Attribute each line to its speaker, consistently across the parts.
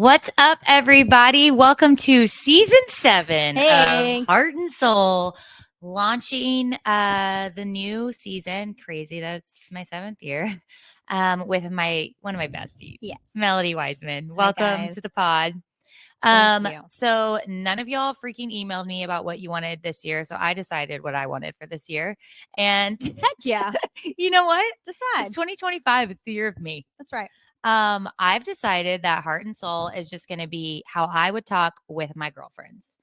Speaker 1: What's up, everybody? Welcome to season 7
Speaker 2: Hey.
Speaker 1: of Heart and Soul, launching the new season. Crazy, that's my 7th year. With one of my besties,
Speaker 2: Yes.
Speaker 1: Melody Wiseman. Welcome to
Speaker 2: guys.
Speaker 1: the pod.
Speaker 2: Thank you.
Speaker 1: So none of y'all freaking emailed me about what you wanted this year, so I decided what I wanted for this year. And
Speaker 2: Heck yeah.
Speaker 1: you know what?
Speaker 2: Decide.
Speaker 1: It's 2025. It's the year of me.
Speaker 2: That's right.
Speaker 1: I've decided that Heart and Soul is just going to be how I would talk with my girlfriends.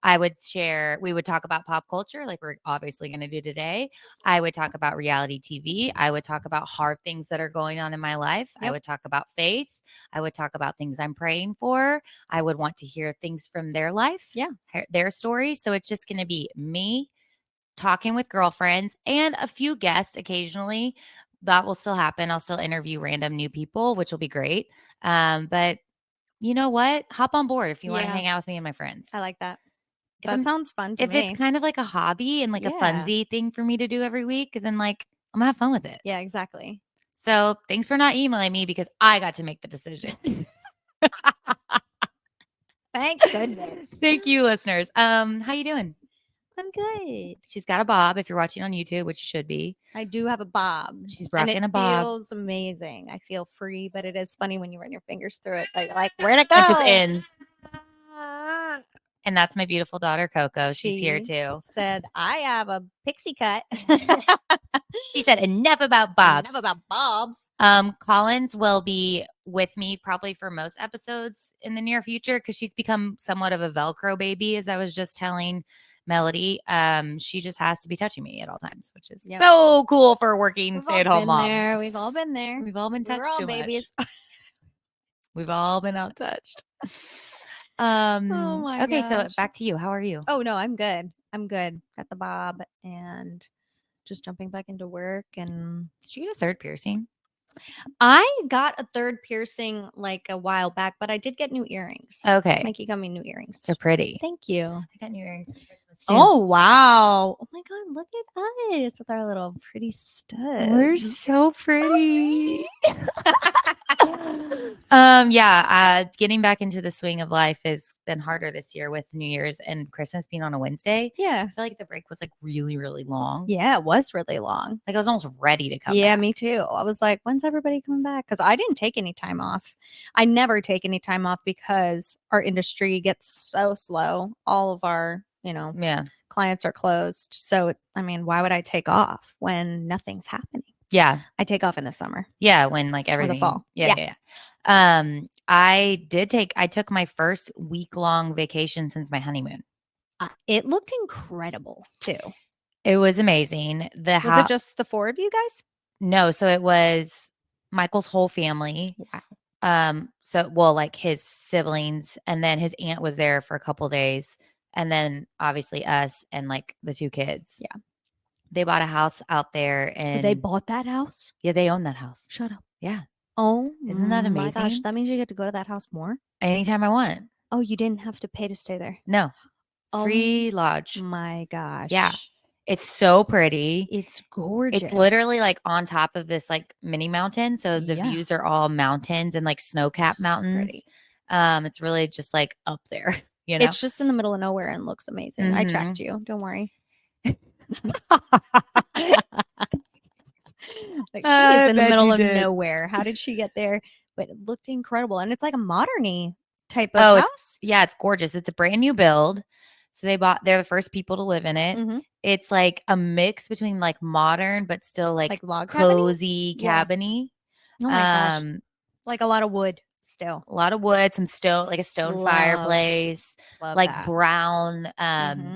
Speaker 1: We would talk about pop culture, like we're obviously going to do today. I would talk about reality TV. I would talk about hard things that are going on in my life.
Speaker 2: Yep.
Speaker 1: I would talk about faith. I would talk about things I'm praying for. I would want to hear things from their life, their stories. So it's just going to be me talking with girlfriends and a few guests occasionally. That will still happen. I'll still interview random new people, which will be great. But you know what? Hop on board if you want to hang out with me and my friends.
Speaker 2: I like that.
Speaker 1: If
Speaker 2: That sounds fun to
Speaker 1: if
Speaker 2: me.
Speaker 1: it's kind of like a hobby and like a funsy thing for me to do every week, then like I'm gonna have fun with it.
Speaker 2: Yeah, exactly.
Speaker 1: So thanks for not emailing me because I got to make the decision.
Speaker 2: Thank goodness.
Speaker 1: Thank you, listeners. How you doing?
Speaker 2: I'm good.
Speaker 1: She's got a bob if you're watching on YouTube, which you should be.
Speaker 2: I do have a bob.
Speaker 1: She's rocking a bob.
Speaker 2: It feels amazing. I feel free, but it is funny when you run your fingers through it. Like where'd it go?
Speaker 1: It just ends. And that's my beautiful daughter, Coco. She's here too.
Speaker 2: Said, I have a pixie cut.
Speaker 1: She said, enough about bobs.
Speaker 2: Enough about bobs.
Speaker 1: Collins will be with me probably for most episodes in the near future because she's become somewhat of a Velcro baby, as I was just telling Melody. She just has to be touching me at all times, which is so cool for a working stay-at-home mom.
Speaker 2: We've all been there.
Speaker 1: We've all been touched.
Speaker 2: We're all
Speaker 1: too
Speaker 2: babies.
Speaker 1: We've all been out touched.
Speaker 2: Oh my
Speaker 1: okay,
Speaker 2: gosh.
Speaker 1: so back to you. How are you?
Speaker 2: Oh no, I'm good. Got the bob and just jumping back into work. And
Speaker 1: did you get a third piercing?
Speaker 2: I got a third piercing like a while back, but I did get new earrings.
Speaker 1: Okay.
Speaker 2: Mikey got me new earrings.
Speaker 1: They're pretty.
Speaker 2: Thank you.
Speaker 1: I got new earrings for Christmas too.
Speaker 2: Oh wow. Oh my god, look at us with our little pretty studs.
Speaker 1: We're so pretty. Getting back into the swing of life has been harder this year with New Year's and Christmas being on a Wednesday.
Speaker 2: Yeah.
Speaker 1: I feel like the break was like really, really long.
Speaker 2: Yeah, it was really long.
Speaker 1: Like I was almost ready to come
Speaker 2: back. Yeah,
Speaker 1: back.
Speaker 2: Me too. I was like, when's everybody coming back? Because I didn't take any time off. I never take any time off because our industry gets so slow. All of our, clients are closed. So, I mean, why would I take off when nothing's happening?
Speaker 1: Yeah.
Speaker 2: I take off in the summer.
Speaker 1: Yeah, when like everything.
Speaker 2: Or the fall.
Speaker 1: Yeah. I took my first week-long vacation since my honeymoon.
Speaker 2: It looked incredible too.
Speaker 1: It was amazing.
Speaker 2: Was it just the 4 of you guys?
Speaker 1: No, so it was Michael's whole family.
Speaker 2: Wow.
Speaker 1: Like his siblings, and then his aunt was there for a couple days, and then obviously us and like the 2 kids.
Speaker 2: Yeah.
Speaker 1: They bought a house out there, and
Speaker 2: they bought that house?
Speaker 1: Yeah, they own that house.
Speaker 2: Shut up.
Speaker 1: Yeah.
Speaker 2: Oh,
Speaker 1: isn't that amazing?
Speaker 2: My gosh, that means you get to go to that house more?
Speaker 1: Anytime I want.
Speaker 2: Oh, you didn't have to pay to stay there?
Speaker 1: No. Free lodge.
Speaker 2: My gosh.
Speaker 1: Yeah. It's so pretty.
Speaker 2: It's gorgeous.
Speaker 1: It's literally like on top of this like mini mountain. So the views are all mountains and like snow-capped mountains. It's really just like up there.
Speaker 2: It's just in the middle of nowhere and looks amazing. Mm-hmm. I tracked you. Don't worry. Like she is in the middle of nowhere. How did she get there? But it looked incredible. And it's like a modern-y type of house.
Speaker 1: It's gorgeous. It's a brand new build. So they're the first people to live in it.
Speaker 2: Mm-hmm.
Speaker 1: It's like a mix between like modern, but still like
Speaker 2: log
Speaker 1: cozy cabiny.
Speaker 2: Oh my gosh. Like a lot of wood still.
Speaker 1: A lot of wood, some stone, like a stone fireplace, like that. Brown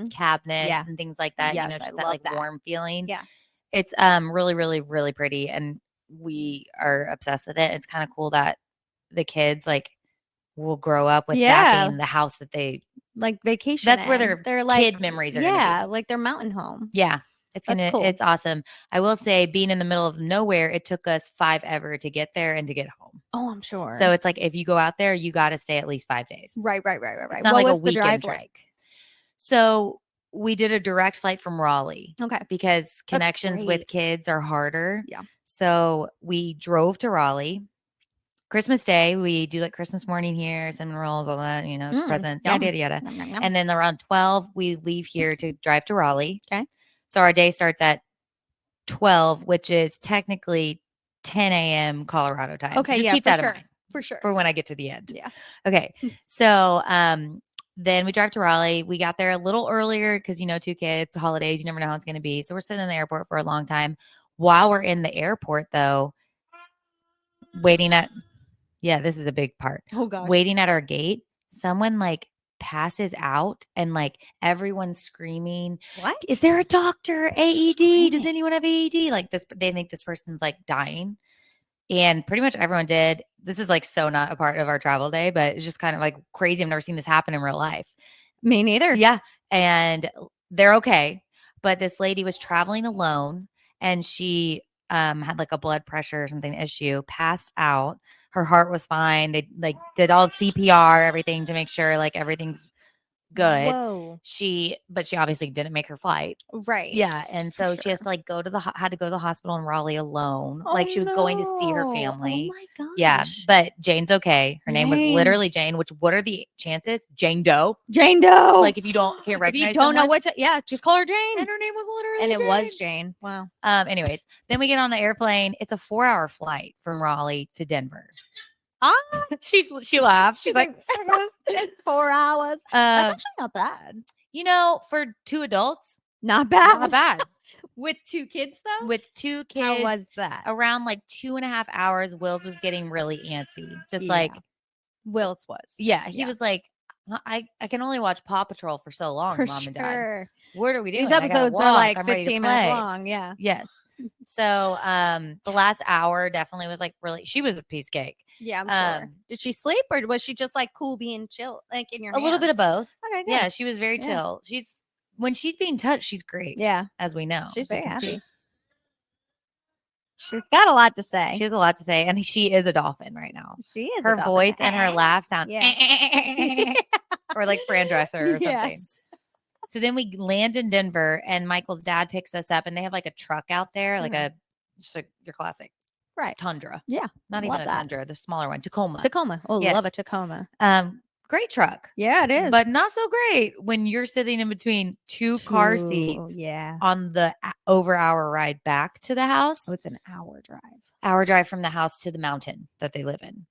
Speaker 1: cabinets and things like that.
Speaker 2: Yes,
Speaker 1: just that like warm feeling.
Speaker 2: Yeah.
Speaker 1: It's really, really, really pretty. And we are obsessed with it. It's kind of cool that the kids like will grow up with that being the house that they
Speaker 2: like vacation.
Speaker 1: That's where their like kid memories are.
Speaker 2: Yeah, like their mountain home.
Speaker 1: Yeah. Cool. It's awesome. I will say being in the middle of nowhere, it took us 5 ever to get there and to get home.
Speaker 2: Oh, I'm sure.
Speaker 1: So it's like if you go out there, you got to stay at least 5 days.
Speaker 2: Right.
Speaker 1: It's not
Speaker 2: what
Speaker 1: like
Speaker 2: was
Speaker 1: a weekend
Speaker 2: the drive
Speaker 1: trip.
Speaker 2: like?
Speaker 1: So we did a direct flight from Raleigh.
Speaker 2: Okay.
Speaker 1: Because connections with kids are harder.
Speaker 2: Yeah.
Speaker 1: So we drove to Raleigh. Christmas Day, we do like Christmas morning here, cinnamon rolls, all that, presents, yada, yada. And then around 12, we leave here to drive to Raleigh.
Speaker 2: Okay.
Speaker 1: So our day starts at 12, which is technically 10 a.m. Colorado time.
Speaker 2: Okay,
Speaker 1: so just keep that in mind.
Speaker 2: For sure.
Speaker 1: For when I get to the end.
Speaker 2: Yeah.
Speaker 1: Okay. So then we drive to Raleigh. We got there a little earlier because, 2 kids, holidays, you never know how it's going to be. So we're sitting in the airport for a long time. While we're in the airport, though, this is a big part.
Speaker 2: Oh, gosh.
Speaker 1: Waiting at our gate, someone passes out and everyone's screaming,
Speaker 2: what?
Speaker 1: Is there a doctor? AED? Does anyone have AED? This, they think this person's dying. And pretty much everyone did. This is so not a part of our travel day, but it's just kind of crazy. I've never seen this happen in real life.
Speaker 2: Me neither.
Speaker 1: Yeah. And they're okay. But this lady was traveling alone and she had a blood pressure or something issue, passed out. Her heart was fine. They did all CPR, everything to make sure everything's good.
Speaker 2: Whoa.
Speaker 1: But she obviously didn't make her flight.
Speaker 2: Right.
Speaker 1: Yeah. And so she has to had to go to the hospital in Raleigh alone. She was going to see her family.
Speaker 2: Oh my gosh.
Speaker 1: Yeah. But Jane's okay. Her name was literally Jane, which what are the chances? Jane Doe.
Speaker 2: Jane Doe.
Speaker 1: If you can't recognize
Speaker 2: if you don't know
Speaker 1: someone,
Speaker 2: just call her Jane.
Speaker 1: And her name was literally
Speaker 2: And it
Speaker 1: Jane.
Speaker 2: was Jane. Wow.
Speaker 1: Anyways, then we get on the airplane. It's a 4-hour flight from Raleigh to Denver. She laughed. She's like
Speaker 2: 4 hours. That's actually not bad.
Speaker 1: For 2 adults,
Speaker 2: not bad.
Speaker 1: Not bad.
Speaker 2: With 2 kids though?
Speaker 1: With 2 kids.
Speaker 2: How was that?
Speaker 1: Around 2.5 hours, Wills was getting really antsy. Just
Speaker 2: Wills was.
Speaker 1: Yeah. He was like, I can only watch Paw Patrol for so long, Mom and Dad. What are we doing?
Speaker 2: These episodes are 15 minutes long. Yeah.
Speaker 1: Yes. So the last hour definitely was really, she was a piece of cake.
Speaker 2: Yeah, I'm sure. Did she sleep or was she just cool being chill, in your hands?
Speaker 1: A little bit of both.
Speaker 2: Okay, good.
Speaker 1: Yeah, she was very chill. When she's being touched, she's great.
Speaker 2: Yeah.
Speaker 1: As we know.
Speaker 2: She's very happy. She's got a lot to say.
Speaker 1: She has a lot to say. And she is a dolphin right now.
Speaker 2: She is.
Speaker 1: Her voice and her laugh sound or Fran Dresser or something.
Speaker 2: Yes.
Speaker 1: So then we land in Denver and Michael's dad picks us up and they have a truck out there, your classic.
Speaker 2: Right.
Speaker 1: Tundra.
Speaker 2: Yeah.
Speaker 1: Not even a Tundra, the smaller one. Tacoma.
Speaker 2: Oh, yes. Love a Tacoma.
Speaker 1: Great truck.
Speaker 2: Yeah, it is.
Speaker 1: But not so great when you're sitting in between two car seats on the over hour ride back to the house.
Speaker 2: Oh, it's an hour drive.
Speaker 1: Hour drive from the house to the mountain that they live in.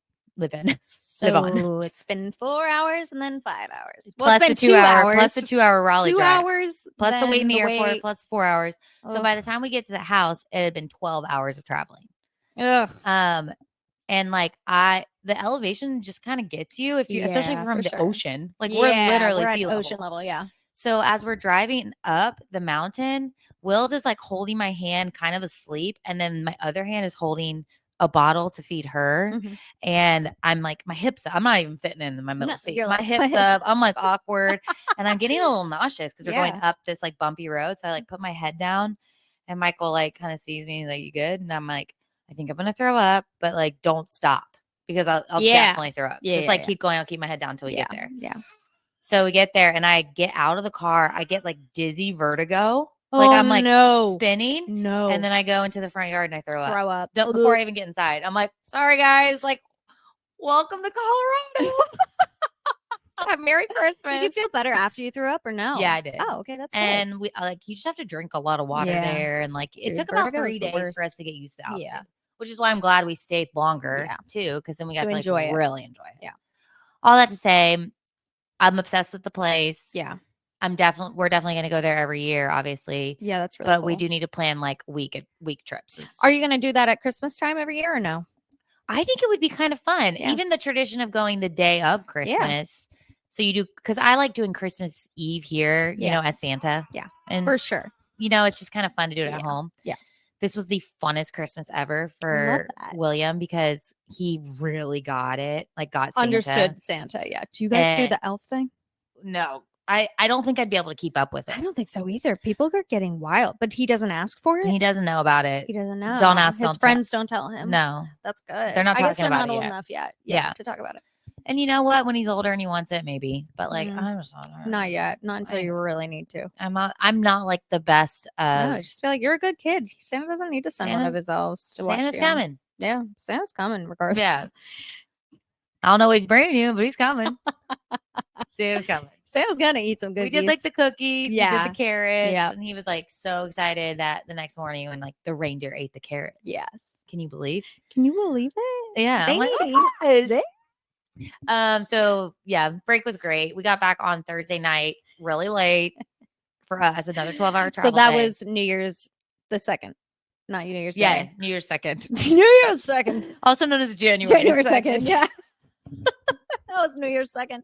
Speaker 2: So it's been 4 hours and then 5 hours.
Speaker 1: Well, plus the 2 hour plus the 2 hour Raleigh
Speaker 2: 2
Speaker 1: drive.
Speaker 2: hours
Speaker 1: Plus the wait in the airport plus 4 hours.
Speaker 2: Ugh.
Speaker 1: So by the time we get to the house, it had been 12 hours of traveling.
Speaker 2: Ugh.
Speaker 1: And the elevation just kind of gets you if you, especially from the ocean. We're literally
Speaker 2: at
Speaker 1: sea level.
Speaker 2: ocean level. Yeah.
Speaker 1: So as we're driving up the mountain, Will's is holding my hand, kind of asleep, and then my other hand is holding a bottle to feed her.
Speaker 2: Mm-hmm.
Speaker 1: And I'm my hips up. I'm not even fitting in my middle seat. My hips up. I'm awkward, and I'm getting a little nauseous because we're going up this bumpy road. So I put my head down, and Michael kind of sees me. He's like, "You good?" And I'm like, I think I'm gonna throw up, but don't stop because I'll definitely throw up. Just keep going. I'll keep my head down until we get there.
Speaker 2: Yeah.
Speaker 1: So we get there and I get out of the car. I get dizzy vertigo. I'm spinning.
Speaker 2: No.
Speaker 1: And then I go into the front yard and I throw up.
Speaker 2: Throw up.
Speaker 1: Before I even get inside. I'm sorry guys. Welcome to Colorado. Merry Christmas.
Speaker 2: Did you feel better after you threw up or no?
Speaker 1: Yeah, I did.
Speaker 2: Oh, okay. That's good.
Speaker 1: And we you just have to drink a lot of water there. And it took about 3 days for us to get used to the altitude. Yeah. Which is why I'm glad we stayed longer too. Because then we got to really enjoy it.
Speaker 2: Yeah.
Speaker 1: All that to say, I'm obsessed with the place.
Speaker 2: Yeah.
Speaker 1: we're definitely going to go there every year, obviously.
Speaker 2: Yeah, that's really cool.
Speaker 1: We do need to plan week trips.
Speaker 2: Are you going to do that at Christmas time every year or no?
Speaker 1: I think it would be kind of fun. Yeah. Even the tradition of going the day of Christmas. Yeah. So you do, because I like doing Christmas Eve here, you know, as Santa.
Speaker 2: Yeah,
Speaker 1: and
Speaker 2: for sure.
Speaker 1: It's just kind of fun to do it at home.
Speaker 2: Yeah.
Speaker 1: This was the funnest Christmas ever for William because he really got it. Got Santa.
Speaker 2: Understood Santa. Yeah. Do you guys do the elf thing?
Speaker 1: No. I don't think I'd be able to keep up with it.
Speaker 2: I don't think so either. People are getting wild, but he doesn't ask for it.
Speaker 1: He doesn't know about it.
Speaker 2: He doesn't know.
Speaker 1: Don't ask.
Speaker 2: His friends don't tell him.
Speaker 1: No.
Speaker 2: That's good.
Speaker 1: They're not talking
Speaker 2: I guess they're
Speaker 1: about
Speaker 2: not
Speaker 1: it
Speaker 2: old
Speaker 1: yet.
Speaker 2: enough yet.
Speaker 1: Yeah.
Speaker 2: To talk about it.
Speaker 1: And you know what? When he's older and he wants it, maybe. But I'm just
Speaker 2: not yet. Not until you really need to.
Speaker 1: I'm not the best.
Speaker 2: No, I just feel like you're a good kid. Santa doesn't need to send one of his elves to watch you.
Speaker 1: Santa's coming.
Speaker 2: Yeah, Santa's coming regardless.
Speaker 1: Yeah. I don't know what he's bringing you, but he's coming. Santa's coming.
Speaker 2: Santa's gonna eat some cookies.
Speaker 1: We did like the cookies.
Speaker 2: Yeah.
Speaker 1: We did the carrots.
Speaker 2: Yep.
Speaker 1: And he was like so excited that the next morning when like the reindeer ate the carrots.
Speaker 2: Yes.
Speaker 1: Can you believe?
Speaker 2: Can you believe it?
Speaker 1: Yeah.
Speaker 2: They
Speaker 1: I'm like,
Speaker 2: need
Speaker 1: oh
Speaker 2: to
Speaker 1: my
Speaker 2: eat.
Speaker 1: gosh. So yeah, break was great. We got back on Thursday night really late for us, another 12-hour travel.
Speaker 2: So that
Speaker 1: day.
Speaker 2: was New Year's the 2nd. Not New Year's
Speaker 1: Yeah,
Speaker 2: Day.
Speaker 1: New Year's 2nd.
Speaker 2: New Year's 2nd.
Speaker 1: Also known as January 2nd.
Speaker 2: Yeah. That was New Year's 2nd.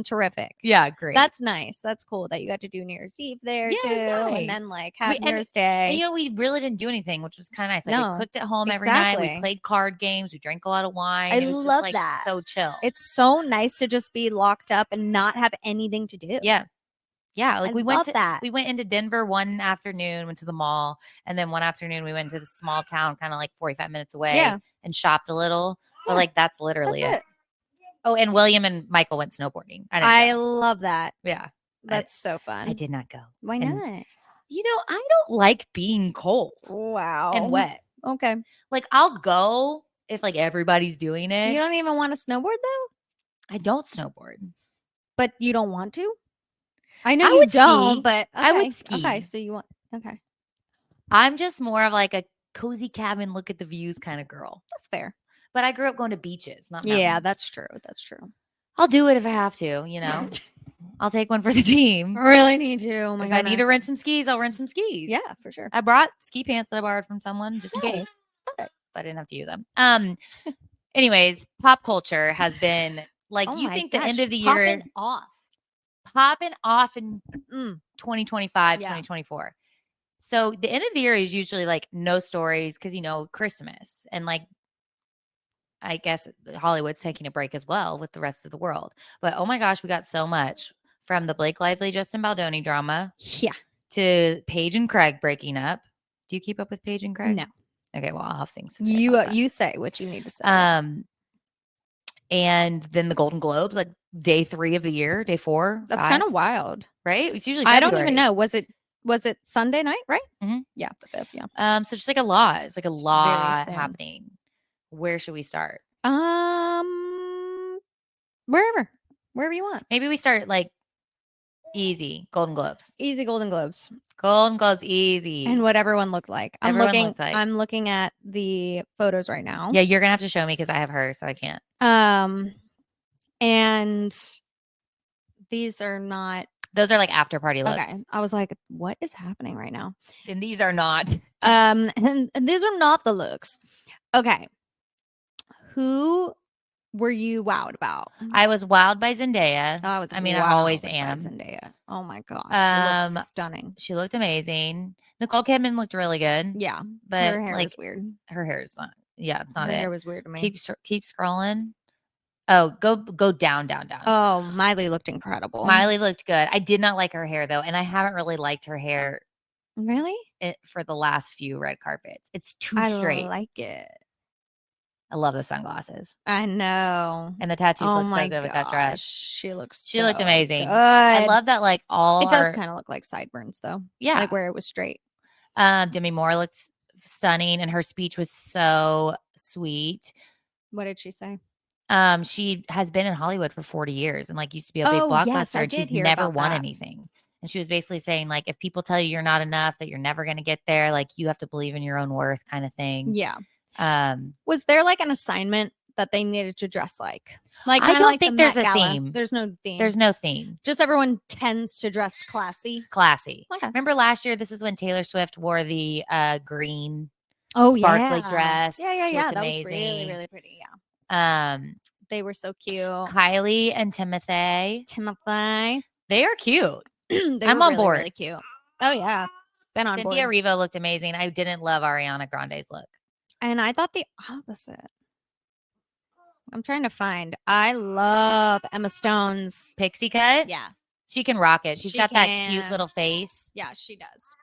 Speaker 2: Terrific.
Speaker 1: Yeah, great.
Speaker 2: That's nice. That's cool that you got to do New Year's Eve there too.
Speaker 1: Nice.
Speaker 2: And then like have New Year's Day.
Speaker 1: And we really didn't do anything, which was kind of nice. Like we cooked at home every night. We played card games. We drank a lot of wine.
Speaker 2: I
Speaker 1: it was
Speaker 2: love
Speaker 1: just, like,
Speaker 2: that.
Speaker 1: So chill.
Speaker 2: It's so nice to just be locked up and not have anything to do.
Speaker 1: Yeah. Yeah, like we went into Denver one afternoon, went to the mall, and then one afternoon we went to the small town, kind of like 45 minutes away, and shopped a little. But like that's literally it. Oh, and William and Michael went snowboarding.
Speaker 2: I love that.
Speaker 1: Yeah,
Speaker 2: that's so fun.
Speaker 1: I did not go.
Speaker 2: Why not?
Speaker 1: I don't like being cold.
Speaker 2: Wow,
Speaker 1: and wet.
Speaker 2: Okay,
Speaker 1: like I'll go if like everybody's doing it.
Speaker 2: You don't even want to snowboard though.
Speaker 1: I don't snowboard,
Speaker 2: but you don't want to. I know you don't, ski. But okay.
Speaker 1: I would ski.
Speaker 2: Okay, so you want okay.
Speaker 1: I'm just more of like a cozy cabin, look at the views kind of girl.
Speaker 2: That's fair.
Speaker 1: But I grew up going to beaches, not mountains.
Speaker 2: Yeah, that's true. That's true.
Speaker 1: I'll do it if I have to, I'll take one for the team.
Speaker 2: I really need to. Oh my
Speaker 1: if I need to rent some skis, I'll rent some skis.
Speaker 2: Yeah, for sure.
Speaker 1: I brought ski pants that I borrowed from someone just in case. But I didn't have to use them. Anyways, pop culture has been like the end of the year popping off in 2025, 2024. So the end of the year is usually like no stories because Christmas and like I guess Hollywood's taking a break as well with the rest of the world. But oh my gosh, we got so much from the Blake Lively, Justin Baldoni drama.
Speaker 2: Yeah.
Speaker 1: To Paige and Craig breaking up. Do you keep up with Paige and Craig?
Speaker 2: No.
Speaker 1: Okay, well, I'll have things to say.
Speaker 2: You say what you need to say.
Speaker 1: And then the Golden Globes, like day 3 of the year, day 4.
Speaker 2: That's kind of wild.
Speaker 1: Right? It's usually February.
Speaker 2: I don't even know. Was it Sunday night, right?
Speaker 1: Mm-hmm.
Speaker 2: Yeah, the 5th, yeah.
Speaker 1: So just like a lot. It's like a lot happening. Where should we start?
Speaker 2: Wherever you want.
Speaker 1: Maybe we start like easy Golden Globes.
Speaker 2: Easy Golden Globes.
Speaker 1: Golden Globes, easy.
Speaker 2: And what everyone looked like. I'm looking at the photos right now.
Speaker 1: Yeah, you're gonna have to show me because I have her, so I can't.
Speaker 2: And these are not.
Speaker 1: Those are like after party looks.
Speaker 2: Okay, I was like, what is happening right now?
Speaker 1: And these are not.
Speaker 2: And these are not the looks. Okay. Who were you wowed about?
Speaker 1: I was wowed by Zendaya. I always am.
Speaker 2: Zendaya. Oh my gosh. She looks stunning.
Speaker 1: She looked amazing. Nicole Kidman looked really good.
Speaker 2: Yeah.
Speaker 1: But
Speaker 2: her hair was weird.
Speaker 1: Her hair is not. Yeah, it's not
Speaker 2: her
Speaker 1: it.
Speaker 2: Her hair was weird to me.
Speaker 1: Keep scrolling. Oh, go down.
Speaker 2: Oh, Miley looked incredible.
Speaker 1: Miley looked good. I did not like her hair though, and I haven't really liked her hair.
Speaker 2: Really?
Speaker 1: For the last few red carpets. It's too straight.
Speaker 2: I like it.
Speaker 1: I love the sunglasses.
Speaker 2: I know.
Speaker 1: And the tattoos look so good with that dress.
Speaker 2: She looked
Speaker 1: amazing.
Speaker 2: Good.
Speaker 1: I love that like all
Speaker 2: it does kind of look like sideburns though.
Speaker 1: Yeah.
Speaker 2: Like where it was straight.
Speaker 1: Demi Moore looked stunning and her speech was so sweet.
Speaker 2: What did she say?
Speaker 1: She has been in Hollywood for 40 years and like used to be a big blockbuster and she's never won anything. And she was basically saying like, if people tell you you're not enough, that you're never going to get there, like you have to believe in your own worth kind of thing.
Speaker 2: Yeah. Was there like an assignment that they needed to dress like? Like
Speaker 1: I don't
Speaker 2: like
Speaker 1: think
Speaker 2: the
Speaker 1: there's
Speaker 2: Met
Speaker 1: a
Speaker 2: Gala.
Speaker 1: theme.
Speaker 2: There's no theme.
Speaker 1: There's no theme.
Speaker 2: Just everyone tends to dress classy.
Speaker 1: Okay. Remember last year? This is when Taylor Swift wore the green sparkly dress.
Speaker 2: Yeah. That was really, really pretty. Yeah. They were so cute.
Speaker 1: Kylie and Timothy. They are cute. I'm on board.
Speaker 2: Really cute. Oh yeah. Been on board.
Speaker 1: Cynthia Erivo looked amazing. I didn't love Ariana Grande's look.
Speaker 2: And I thought the opposite. I'm trying to find. I love Emma Stone's
Speaker 1: pixie cut.
Speaker 2: Yeah.
Speaker 1: She can rock it. She's got that cute little face.
Speaker 2: Yeah, she does.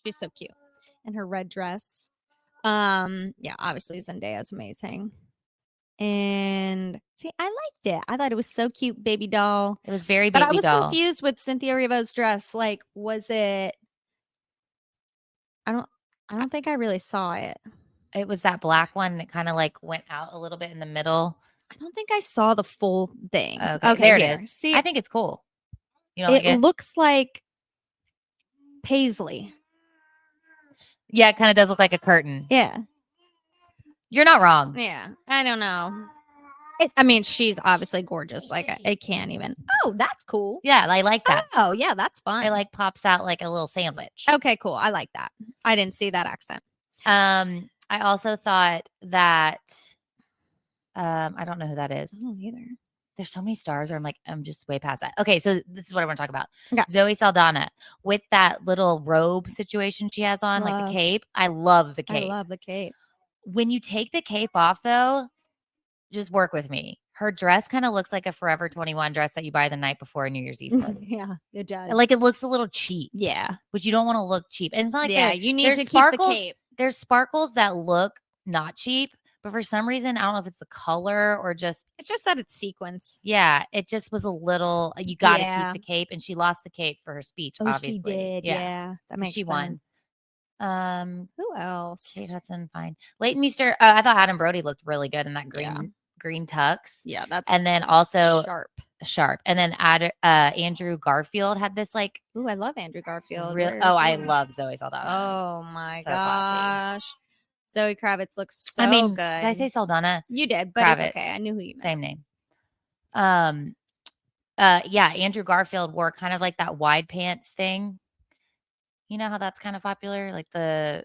Speaker 2: She's so cute. And her red dress. Yeah, obviously Zendaya's amazing. And see, I liked it. I thought it was so cute, baby doll.
Speaker 1: It was very baby doll.
Speaker 2: But I was confused with Cynthia Erivo's dress. Like, was it? I don't think I really saw it.
Speaker 1: It was that black one that kind of like went out a little bit in the middle.
Speaker 2: I don't think I saw the full thing.
Speaker 1: Okay, there it is. See, I think it's cool.
Speaker 2: You know, it looks like paisley.
Speaker 1: Yeah, it kind of does look like a curtain.
Speaker 2: Yeah.
Speaker 1: You're not wrong.
Speaker 2: Yeah. I don't know. I mean, she's obviously gorgeous. Like, I can't even. Oh, that's cool.
Speaker 1: Yeah, I like that.
Speaker 2: Oh, yeah, that's fun.
Speaker 1: It like pops out like a little sandwich.
Speaker 2: Okay, cool. I like that. I didn't see that accent.
Speaker 1: I also thought that I don't know who that is.
Speaker 2: I don't either.
Speaker 1: There's so many stars where I'm just way past that. Okay, so this is what I want to talk about.
Speaker 2: Okay.
Speaker 1: Zoe Saldana with that little robe situation she has on, like the cape. I love the cape.
Speaker 2: I love the cape.
Speaker 1: When you take the cape off, though, just work with me. Her dress kind of looks like a Forever 21 dress that you buy the night before a New Year's Eve party.
Speaker 2: Yeah, it does.
Speaker 1: Like, it looks a little cheap.
Speaker 2: Yeah.
Speaker 1: But you don't want to look cheap. And it's not like
Speaker 2: you need to
Speaker 1: sparkles,
Speaker 2: keep the cape.
Speaker 1: There's sparkles that look not cheap, but for some reason, I don't know if it's the color or just.
Speaker 2: It's just that it's sequins.
Speaker 1: Yeah, it just was a little. You got to keep the cape, and she lost the cape for her speech. Obviously,
Speaker 2: she did. Yeah, that makes
Speaker 1: she
Speaker 2: sense.
Speaker 1: Won.
Speaker 2: Who else?
Speaker 1: Kate Hudson, fine. Leighton Meester. I thought Adam Brody looked really good in that green tux.
Speaker 2: Yeah, that's
Speaker 1: and then also
Speaker 2: sharp.
Speaker 1: And then Andrew Garfield had this like.
Speaker 2: Ooh, I love Andrew Garfield.
Speaker 1: I love Zoe Saldana.
Speaker 2: Oh my gosh. Classy. Zoe Kravitz looks so good. Did
Speaker 1: I say Saldana?
Speaker 2: You did, but Kravitz. It's okay. I knew who you meant.
Speaker 1: Same name. Andrew Garfield wore kind of like that wide pants thing. You know how that's kind of popular, like the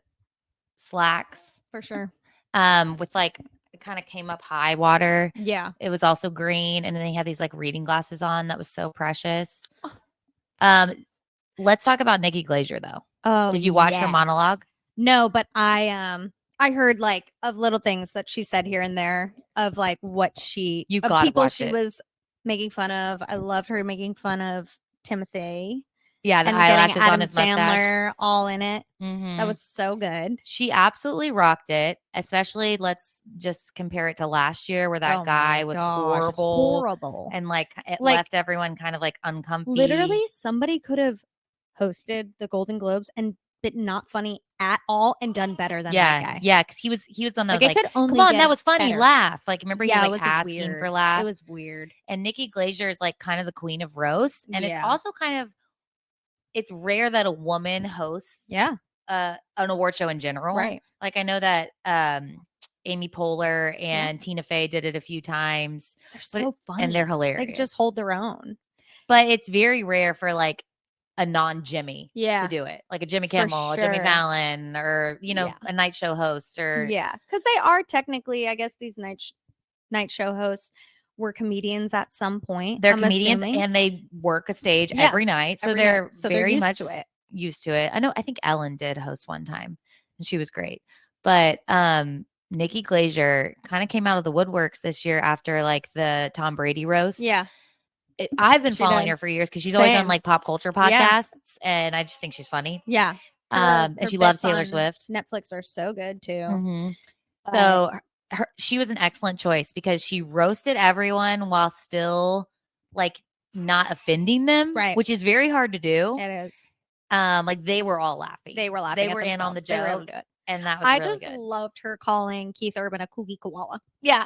Speaker 1: slacks.
Speaker 2: For sure.
Speaker 1: With like it kind of came up high water.
Speaker 2: Yeah.
Speaker 1: It was also green, and then they had these like reading glasses on. That was so precious. Let's talk about Nikki Glaser though.
Speaker 2: Oh,
Speaker 1: did you watch her monologue?
Speaker 2: No, but I heard like of little things that she said here and there of like what people she was making fun of. I loved her making fun of Timothy.
Speaker 1: Yeah, the eyelashes
Speaker 2: Adam
Speaker 1: on his
Speaker 2: Sandler
Speaker 1: mustache.
Speaker 2: all in it.
Speaker 1: Mm-hmm.
Speaker 2: That was so good.
Speaker 1: She absolutely rocked it. Especially, let's just compare it to last year where that guy was horrible. And like it left everyone kind of like uncomfy.
Speaker 2: Literally, somebody could have hosted the Golden Globes and been not funny at all and done better than that guy.
Speaker 1: Yeah, because he was the one that was like,
Speaker 2: come
Speaker 1: on, that was funny, laugh. Like, remember he was like asking
Speaker 2: weird.
Speaker 1: for laughs?
Speaker 2: It was weird.
Speaker 1: And Nikki Glaser is like kind of the queen of roasts. And it's also kind of, it's rare that a woman hosts an award show in general.
Speaker 2: Right.
Speaker 1: Like I know that Amy Poehler and Tina Fey did it a few times.
Speaker 2: They're so funny.
Speaker 1: And they're hilarious.
Speaker 2: They just hold their own.
Speaker 1: But it's very rare for like a non-Jimmy to do it. Like a Jimmy Kimmel, a Jimmy Fallon, or, a night show host or.
Speaker 2: Yeah. Because they are technically, I guess, these night show hosts were comedians at some point.
Speaker 1: They're comedians and they work a stage every night. So they're very much used to it. I think Ellen did host one time and she was great. But Nikki Glaser kind of came out of the woodworks this year after like the Tom Brady roast.
Speaker 2: Yeah.
Speaker 1: I've been following her for years because she's always on like pop culture podcasts and I just think she's funny.
Speaker 2: Yeah.
Speaker 1: And she loves Taylor Swift.
Speaker 2: Netflix are so good too.
Speaker 1: Mm-hmm. So she was an excellent choice because she roasted everyone while still like not offending them,
Speaker 2: right?
Speaker 1: Which is very hard to do.
Speaker 2: It is.
Speaker 1: Like they were all laughing.
Speaker 2: They were laughing.
Speaker 1: They were in on the joke. And that was
Speaker 2: I
Speaker 1: really
Speaker 2: just
Speaker 1: good.
Speaker 2: loved her calling Keith Urban a kooky koala.
Speaker 1: Yeah.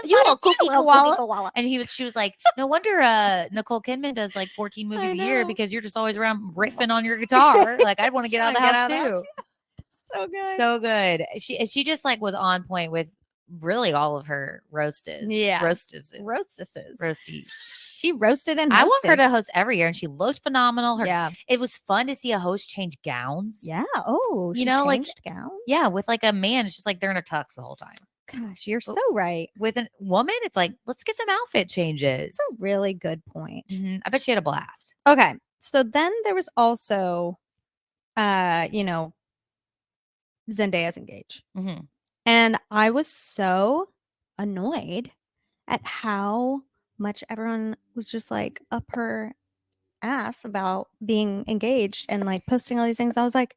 Speaker 2: You little kooky koala.
Speaker 1: And she was like, no wonder Nicole Kidman does like 14 movies a year because you're just always around riffing on your guitar. Like I'd want to get out of the house too.
Speaker 2: So good.
Speaker 1: So good. She just like was on point with really all of her roasties.
Speaker 2: Yeah.
Speaker 1: Roasties.
Speaker 2: She roasted and hosted.
Speaker 1: I want her to host every year and she looked phenomenal.
Speaker 2: Yeah.
Speaker 1: It was fun to see a host change gowns.
Speaker 2: Yeah. Oh,
Speaker 1: she changed
Speaker 2: gowns?
Speaker 1: Yeah. With like a man, it's just like they're in a tux the whole time.
Speaker 2: Gosh, you're so right.
Speaker 1: With a woman, it's like, let's get some outfit changes.
Speaker 2: That's a really good point.
Speaker 1: Mm-hmm. I bet she had a blast.
Speaker 2: Okay. So then there was also, Zendaya's engaged.
Speaker 1: Mm-hmm.
Speaker 2: And I was so annoyed at how much everyone was just like up her ass about being engaged and like posting all these things. I was like,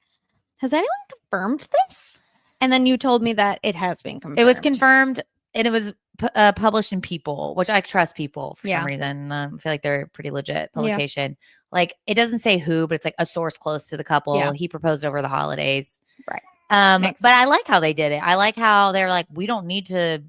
Speaker 2: has anyone confirmed this? And then you told me that it has been confirmed.
Speaker 1: It was confirmed and it was published in People, which I trust People for some reason. I feel like they're a pretty legit publication. Yeah. Like it doesn't say who, but it's like a source close to the couple. Yeah. He proposed over the holidays.
Speaker 2: Right.
Speaker 1: But I like how they did it. I like how they're like, we don't need to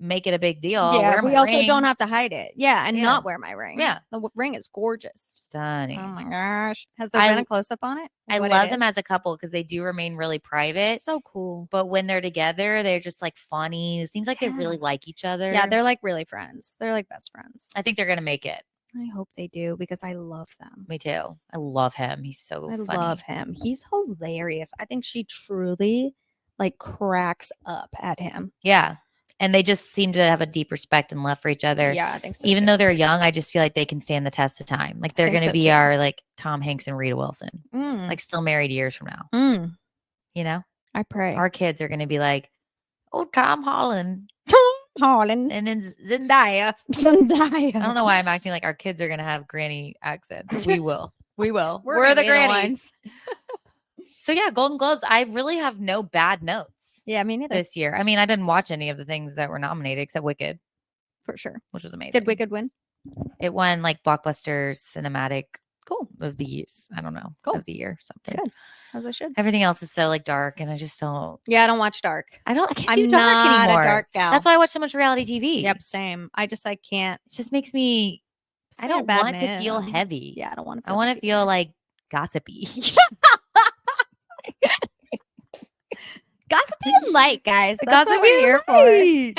Speaker 1: make it a big deal.
Speaker 2: Yeah, we also don't have to hide it. Yeah, and not wear my ring.
Speaker 1: Yeah.
Speaker 2: The ring is gorgeous.
Speaker 1: Stunning.
Speaker 2: Oh my gosh. Has there been a close-up on it?
Speaker 1: I love them as a couple because they do remain really private.
Speaker 2: So cool.
Speaker 1: But when they're together, they're just like funny. It seems like they really like each other.
Speaker 2: Yeah, they're like really friends. They're like best friends.
Speaker 1: I think they're going to make it.
Speaker 2: I hope they do because I love them.
Speaker 1: Me too. I love him. He's so funny.
Speaker 2: I love him. He's hilarious. I think she truly like cracks up at him.
Speaker 1: Yeah. And they just seem to have a deep respect and love for each other.
Speaker 2: Yeah, I think so.
Speaker 1: Even though they're young, I just feel like they can stand the test of time. Like they're going to be our like Tom Hanks and Rita Wilson. Like still married years from now. You know?
Speaker 2: I pray.
Speaker 1: Our kids are going to be like, oh, Tom Holland.
Speaker 2: Holland.
Speaker 1: And then Zendaya.
Speaker 2: Zendaya.
Speaker 1: I don't know why I'm acting like our kids are going to have granny accents. We will. We will.
Speaker 2: We're
Speaker 1: the grannies. So yeah, Golden Globes. I really have no bad notes.
Speaker 2: Yeah, me neither.
Speaker 1: This year. I mean, I didn't watch any of the things that were nominated except Wicked.
Speaker 2: For sure.
Speaker 1: Which was amazing.
Speaker 2: Did Wicked win?
Speaker 1: It won like Blockbuster Cinematic.
Speaker 2: Cool.
Speaker 1: Of the years. I don't know.
Speaker 2: Cool.
Speaker 1: Of the year. Something.
Speaker 2: Good. As I should.
Speaker 1: Everything else is so like dark and I just don't.
Speaker 2: Yeah, I don't watch dark.
Speaker 1: I can't
Speaker 2: I'm
Speaker 1: do dark
Speaker 2: not
Speaker 1: anymore.
Speaker 2: a dark gal.
Speaker 1: That's why I watch so much reality TV.
Speaker 2: Yep, same. I can't.
Speaker 1: It just makes me, I don't want to feel heavy.
Speaker 2: Yeah, I don't want to
Speaker 1: I want to feel like gossipy.
Speaker 2: Gossipy and light, guys. That's what we're here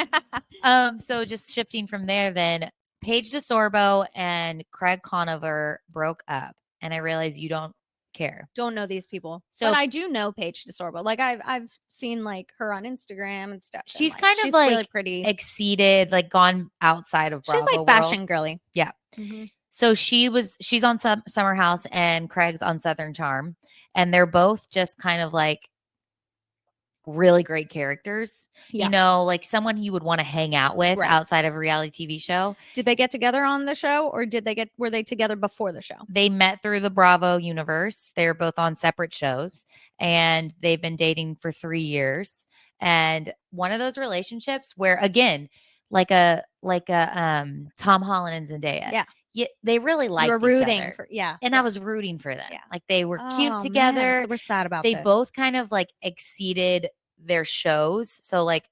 Speaker 2: for.
Speaker 1: So just shifting from there, then Paige DeSorbo and Craig Conover broke up, and I realized you don't care.
Speaker 2: Don't know these people, but I do know Paige DeSorbo. Like I've seen like her on Instagram and stuff.
Speaker 1: She's
Speaker 2: and,
Speaker 1: kind of
Speaker 2: she's
Speaker 1: like
Speaker 2: really pretty,
Speaker 1: exceeded, like gone outside of Bravo.
Speaker 2: She's like fashion girly.
Speaker 1: Yeah. Mm-hmm. So she's on Summer House and Craig's on Southern Charm, and they're both just kind of like really great characters. Yeah. You know, like someone you would want to hang out with outside of a reality TV show.
Speaker 2: Did they get together on the show or were they together before the show?
Speaker 1: They met through the Bravo universe. They're both on separate shows and they've been dating for 3 years. And one of those relationships where again, like a Tom Holland and Zendaya.
Speaker 2: Yeah.
Speaker 1: They really liked
Speaker 2: each rooting
Speaker 1: other.
Speaker 2: For
Speaker 1: and I was rooting for them. Yeah. Like they were cute together.
Speaker 2: Man. So we're sad about
Speaker 1: They both kind of like exceeded their shows. So like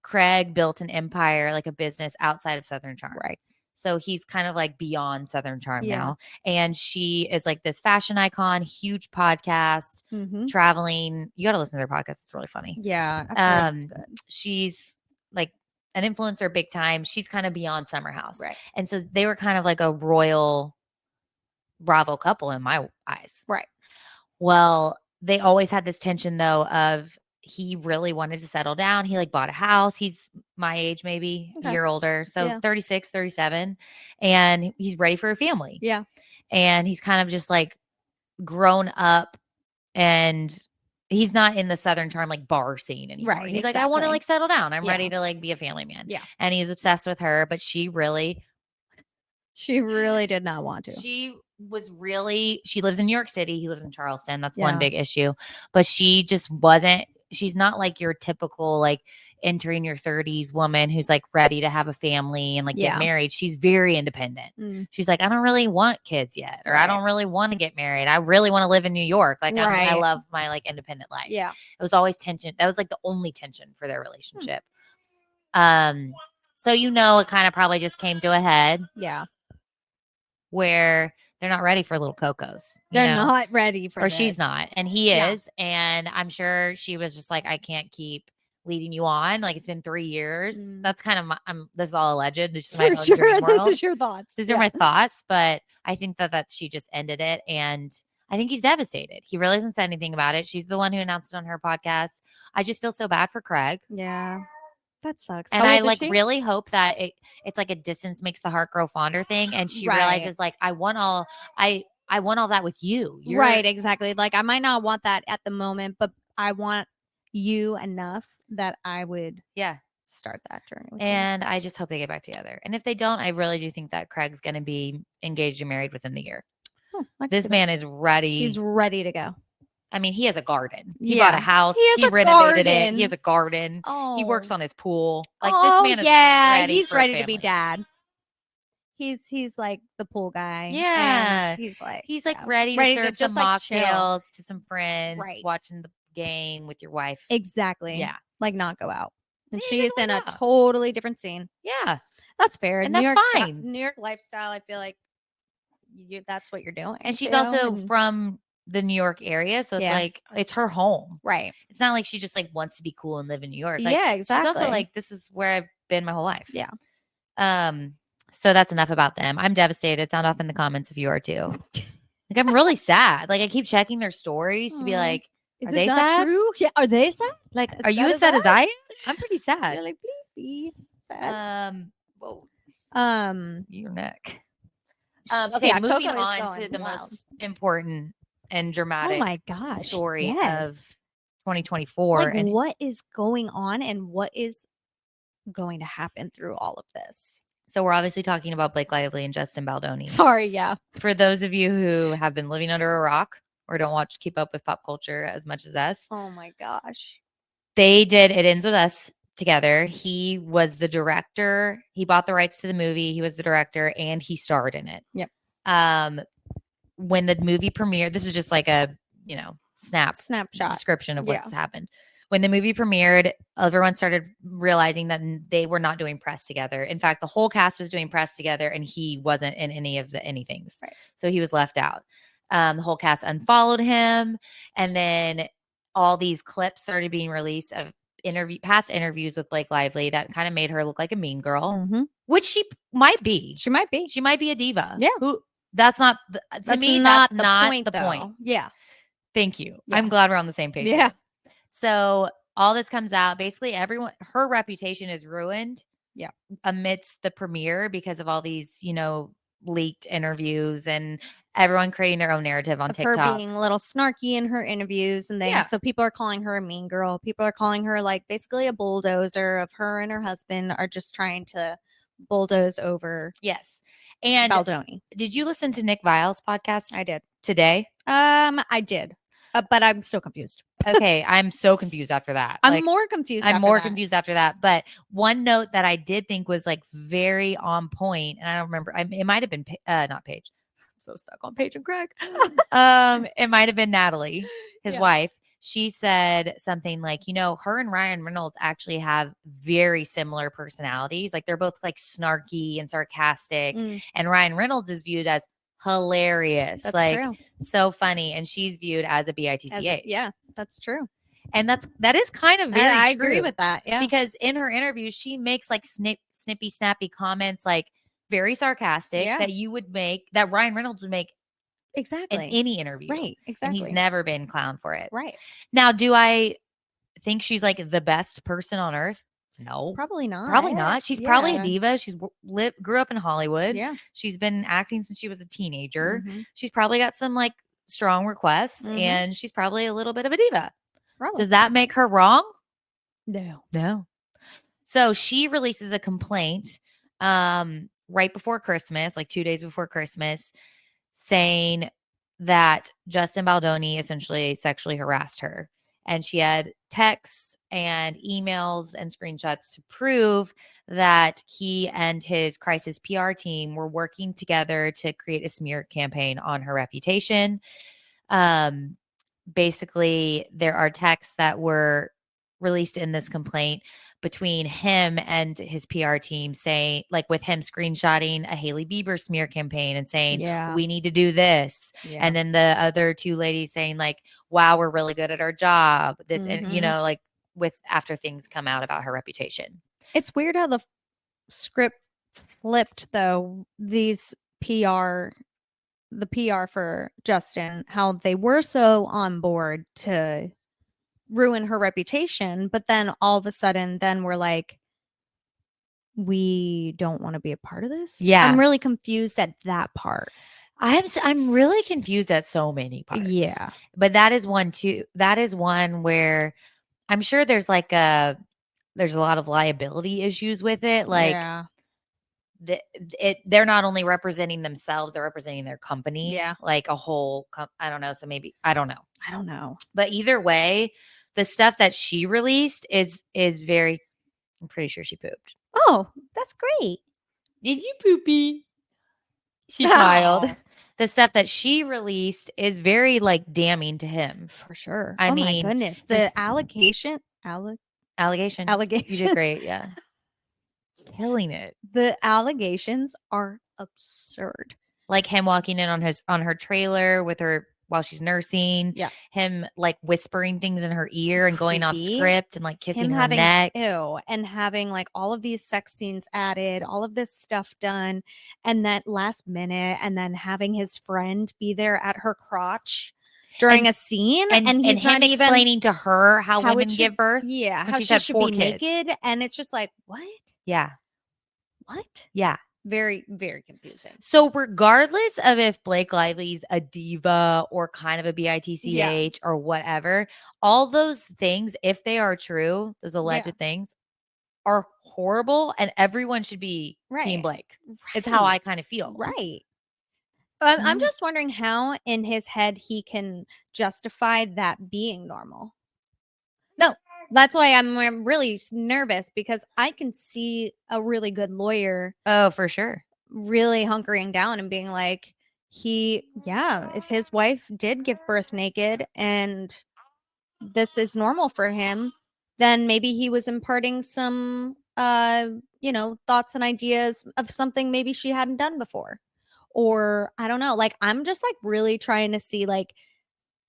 Speaker 1: Craig built an empire, like a business outside of Southern Charm.
Speaker 2: Right.
Speaker 1: So he's kind of like beyond Southern Charm now. And she is like this fashion icon, huge podcast, traveling. You got to listen to their podcast. It's really funny.
Speaker 2: Yeah. I feel it's good.
Speaker 1: She's like an influencer big time. She's kind of beyond Summer House.
Speaker 2: Right.
Speaker 1: And so they were kind of like a royal Bravo couple in my eyes.
Speaker 2: Right.
Speaker 1: Well, they always had this tension though of he really wanted to settle down. He like bought a house. He's my age, maybe a year older. So 36, 37. And he's ready for a family.
Speaker 2: Yeah.
Speaker 1: And he's kind of just like grown up and he's not in the Southern Charm like bar scene anymore.
Speaker 2: Right.
Speaker 1: He's like, I want to like settle down. I'm ready to like be a family man.
Speaker 2: Yeah.
Speaker 1: And he's obsessed with her, but she really
Speaker 2: did not want to.
Speaker 1: She lives in New York City. He lives in Charleston. That's one big issue. But she just wasn't, she's not like your typical like entering your 30s woman who's like ready to have a family and like get married. She's very independent. She's like, I don't really want kids yet, or I don't really want to get married. I really want to live in New York. Like I love my like independent life.
Speaker 2: Yeah.
Speaker 1: It was always tension. That was like the only tension for their relationship. So it kind of probably just came to a head.
Speaker 2: Yeah.
Speaker 1: Where they're not ready for little Cocos.
Speaker 2: They're not ready for this.
Speaker 1: She's not. And he is. And I'm sure she was just like, I can't keep leading you on. Like it's been 3 years. That's kind of this is all alleged. This is
Speaker 2: for sure. This is your thoughts.
Speaker 1: These are my thoughts. But I think that she just ended it. And I think he's devastated. He really hasn't said anything about it. She's the one who announced it on her podcast. I just feel so bad for Craig.
Speaker 2: Yeah. That sucks.
Speaker 1: And I like really hope that it's like a distance makes the heart grow fonder thing. And she realizes like, I want all that with you.
Speaker 2: Right. Exactly. Like I might not want that at the moment, but I want you enough that I would start that journey with
Speaker 1: you. I just hope they get back together. And if they don't, I really do think that Craig's going to be engaged and married within the year. This man is ready.
Speaker 2: He's ready to go.
Speaker 1: I mean, he has a garden. He bought a house. He renovated it. He has a garden. Oh. He works on his pool. Like this man is ready.
Speaker 2: He's ready to be dad. He's like the pool guy.
Speaker 1: Yeah.
Speaker 2: And he's like
Speaker 1: ready to serve some mocktails to some friends. Right. Watching the game with your wife.
Speaker 2: Exactly.
Speaker 1: Yeah.
Speaker 2: Like not go out. And
Speaker 1: Yeah,
Speaker 2: she's
Speaker 1: just
Speaker 2: in
Speaker 1: like
Speaker 2: a
Speaker 1: that.
Speaker 2: totally different scene.
Speaker 1: Yeah.
Speaker 2: That's fair.
Speaker 1: And
Speaker 2: New
Speaker 1: that's
Speaker 2: York
Speaker 1: fine.
Speaker 2: New York lifestyle, I feel like that's what you're doing.
Speaker 1: And she's
Speaker 2: too,
Speaker 1: also
Speaker 2: and
Speaker 1: from the New York area. So it's
Speaker 2: Yeah.
Speaker 1: like, it's her home.
Speaker 2: right.
Speaker 1: It's not like she just like wants to be cool and live in New York. Like,
Speaker 2: Yeah,
Speaker 1: She's also
Speaker 2: exactly.
Speaker 1: like, this is where I've been my whole life.
Speaker 2: Yeah.
Speaker 1: So that's enough about them. I'm devastated. Sound off in the comments if you are too. Like, I'm really sad. Like, I keep checking their stories to be like,
Speaker 2: Is
Speaker 1: are
Speaker 2: it
Speaker 1: they
Speaker 2: not
Speaker 1: sad?
Speaker 2: true? Yeah. Are they sad?
Speaker 1: Like,
Speaker 2: As
Speaker 1: are you as
Speaker 2: sad
Speaker 1: sad
Speaker 2: as
Speaker 1: as I
Speaker 2: us?
Speaker 1: am? I'm pretty sad.
Speaker 2: You're like, please be sad.
Speaker 1: Whoa,
Speaker 2: Um,
Speaker 1: your neck. Okay,
Speaker 2: yeah,
Speaker 1: moving
Speaker 2: Coco is
Speaker 1: on to
Speaker 2: going
Speaker 1: the
Speaker 2: wild.
Speaker 1: most important and
Speaker 2: Oh
Speaker 1: dramatic
Speaker 2: my gosh.
Speaker 1: story of
Speaker 2: Yes.
Speaker 1: 2024.
Speaker 2: Like,
Speaker 1: and
Speaker 2: what is going on and what is going to happen through all of this?
Speaker 1: so we're obviously talking about Blake Lively and Justin Baldoni.
Speaker 2: Sorry, yeah.
Speaker 1: For those of you who have been living under a rock or don't keep up with pop culture as much as us,
Speaker 2: Oh my gosh.
Speaker 1: they did It Ends With Us together. He was the director. He bought the rights to the movie. He was the director and he starred in it.
Speaker 2: Yep.
Speaker 1: When the movie premiered, this is just like a,
Speaker 2: snapshot
Speaker 1: description of what's happened. When the movie premiered, everyone started realizing that they were not doing press together. In fact, the whole cast was doing press together and he wasn't in any of the anythings.
Speaker 2: Right.
Speaker 1: So he was left out. The whole cast unfollowed him. And then all these clips started being released of past interviews with Blake Lively that kind of made her look like a mean girl, which she might be.
Speaker 2: She might be.
Speaker 1: She might be a diva.
Speaker 2: Yeah.
Speaker 1: That's not, to me, that's not the
Speaker 2: though.
Speaker 1: point.
Speaker 2: Yeah.
Speaker 1: Thank you.
Speaker 2: Yeah.
Speaker 1: I'm glad we're on the same page.
Speaker 2: Yeah.
Speaker 1: Here. So all this comes out. Basically, her reputation is ruined.
Speaker 2: Yeah.
Speaker 1: Amidst the premiere because of all these, leaked interviews and everyone creating their own narrative on TikTok.
Speaker 2: Her being a little snarky in her interviews and things. Yeah. So people are calling her a mean girl. People are calling her like basically a bulldozer of her and her husband are just trying to bulldoze over.
Speaker 1: Yes. And
Speaker 2: Baldoni.
Speaker 1: Did you listen to Nick Vile's podcast?
Speaker 2: I did.
Speaker 1: Today?
Speaker 2: I did. But I'm still confused.
Speaker 1: Okay. I'm so confused after that.
Speaker 2: I'm more confused
Speaker 1: after that. But one note that I did think was like very on point, and I don't remember. It might have been not Paige. I'm so stuck on Paige and Greg. It might have been Natalie, his wife. She said something like, her and Ryan Reynolds actually have very similar personalities. Like they're both like snarky and sarcastic. And Ryan Reynolds is viewed as hilarious.
Speaker 2: That's
Speaker 1: like
Speaker 2: true.
Speaker 1: So funny. And she's viewed as a bitch.
Speaker 2: Yeah, that's true.
Speaker 1: And that is kind of very
Speaker 2: I
Speaker 1: true.
Speaker 2: agree with that. Yeah.
Speaker 1: Because in her interviews, she makes like snippy, snappy comments, like very sarcastic that Ryan Reynolds would make
Speaker 2: exactly
Speaker 1: in any interview.
Speaker 2: Right. Exactly.
Speaker 1: And he's never been clowned for it.
Speaker 2: Right.
Speaker 1: Now, do I think she's like the best person on earth? No,
Speaker 2: probably not.
Speaker 1: She's probably a diva. She's grew up in Hollywood.
Speaker 2: Yeah.
Speaker 1: She's been acting since she was a teenager. She's probably got some like strong requests and she's probably a little bit of a diva. Probably. Does that make her wrong? No. So she releases a complaint right before Christmas, like 2 days before Christmas, saying that Justin Baldoni essentially sexually harassed her. And she had texts and emails and screenshots to prove that he and his crisis PR team were working together to create a smear campaign on her reputation. Basically, there are texts that were released in this complaint between him and his PR team saying, like with him screenshotting a Hailey Bieber smear campaign and saying, we need to do this. Yeah. And then the other two ladies saying like, wow, we're really good at our job. This, and like after things come out about her reputation.
Speaker 2: It's weird how the script flipped though. The PR for Justin, how they were so on board to ruin her reputation, but then all of a sudden then we're like, we don't want to be a part of this.
Speaker 1: Yeah.
Speaker 2: I'm really confused at that part.
Speaker 1: I'm really confused at so many parts.
Speaker 2: Yeah.
Speaker 1: But that is one too. That is one where I'm sure there's like there's a lot of liability issues with it. Like they're not only representing themselves, they're representing their company.
Speaker 2: Yeah.
Speaker 1: Like a whole, I don't know. So maybe, I don't know. But either way, the stuff that she released is very, I'm pretty sure she pooped.
Speaker 2: Oh, that's great.
Speaker 1: Did you poopy? She smiled. the stuff that she released is very like damning to him.
Speaker 2: For sure.
Speaker 1: I mean,
Speaker 2: my goodness. The allegation.
Speaker 1: You did great. Yeah. Killing it.
Speaker 2: The allegations are absurd.
Speaker 1: Like him walking in on her trailer with her while she's nursing.
Speaker 2: Yeah.
Speaker 1: Him like whispering things in her ear and going off script and like kissing her neck.
Speaker 2: Ew. And having like all of these sex scenes added, all of this stuff done. And that last minute, and then having his friend be there at her crotch during a scene. And he's
Speaker 1: him
Speaker 2: not even
Speaker 1: explaining to her how women give birth.
Speaker 2: Yeah. How she should be naked. And it's just like, what?
Speaker 1: Yeah.
Speaker 2: What?
Speaker 1: Yeah.
Speaker 2: Very, very confusing.
Speaker 1: So regardless of if Blake Lively's a diva or kind of a bitch or whatever, all those things, if they are true, those alleged things are horrible, and everyone should be Team Blake. It's how I kind of feel.
Speaker 2: Right. I'm just wondering how in his head he can justify that being normal.
Speaker 1: No.
Speaker 2: That's why I'm really nervous, because I can see a really good lawyer.
Speaker 1: Oh, for sure.
Speaker 2: Really hunkering down and being like, if his wife did give birth naked and this is normal for him, then maybe he was imparting some, thoughts and ideas of something maybe she hadn't done before. Or I don't know. Like, I'm just like really trying to see, like,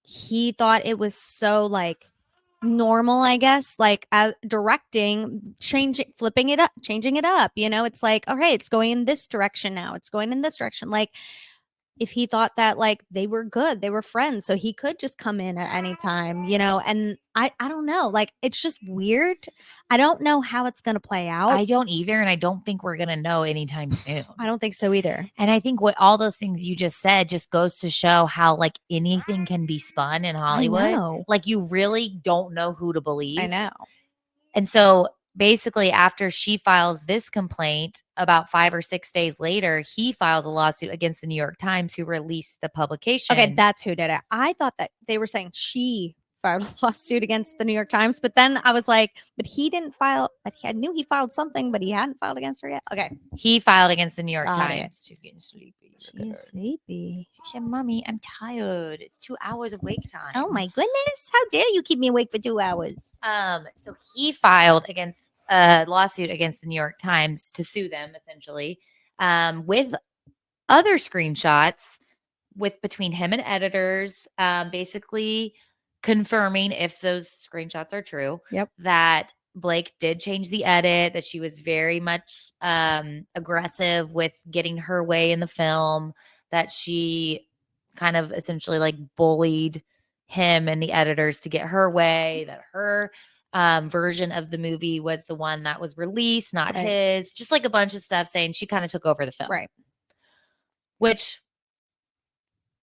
Speaker 2: he thought it was so like normal, I guess, like as directing, flipping it up, changing it up, it's like, all right, it's going in this direction now, it's going in this direction. Like, if he thought that like they were good, they were friends, so he could just come in at any time, and I don't know, like, it's just weird. I don't know how it's going to play out.
Speaker 1: I don't either, and I don't think we're going to know anytime soon.
Speaker 2: I don't think so either.
Speaker 1: And I think what all those things you just said just goes to show how like anything can be spun in Hollywood.
Speaker 2: I know.
Speaker 1: Like, you really don't know who to believe.
Speaker 2: I know.
Speaker 1: And so basically, after she files this complaint, about 5 or 6 days later, he files a lawsuit against the New York Times, who released the publication.
Speaker 2: Okay, that's who did it. I thought that they were saying she filed a lawsuit against the New York Times, but then I was like, but he didn't file. I knew he filed something, but he hadn't filed against her yet. Okay,
Speaker 1: he filed against the New York Times. She's getting sleepy.
Speaker 2: She's sleepy.
Speaker 1: She said, "Mommy, I'm tired. It's 2 hours of wake time."
Speaker 2: Oh my goodness! How dare you keep me awake for 2 hours?
Speaker 1: So he filed against a lawsuit against the New York Times to sue them, essentially, with other screenshots between him and editors, basically confirming, if those screenshots are true, that Blake did change the edit, that she was very much aggressive with getting her way in the film, that she kind of essentially like bullied him and the editors to get her way, that her version of the movie was the one that was released, not his. Just like a bunch of stuff saying she kind of took over the film.
Speaker 2: Right.
Speaker 1: Which,